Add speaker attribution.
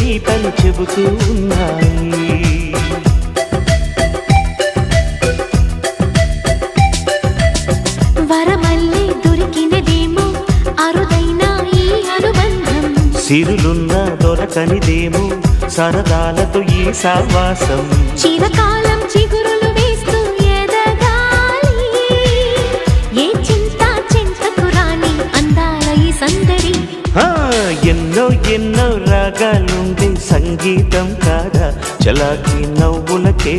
Speaker 1: గీతలు చెబుతూ ఉన్నాయి.
Speaker 2: వరమల్లే దొరికినదేమో అరుదైన ఈ అనుబంధం,
Speaker 1: సిరులున్న దొరకనిదేమో సరదాలతో ఈ సావాసం.
Speaker 2: చిరకాలం చిగురులు వేస్తూ ఎదగాలి, ఏ చింత చింతకు రాని అందాల ఈ సందడి.
Speaker 1: ఎన్నో ఎన్నో రాగాలుండే సంగీతం కాదా చలాకి నవ్వులకే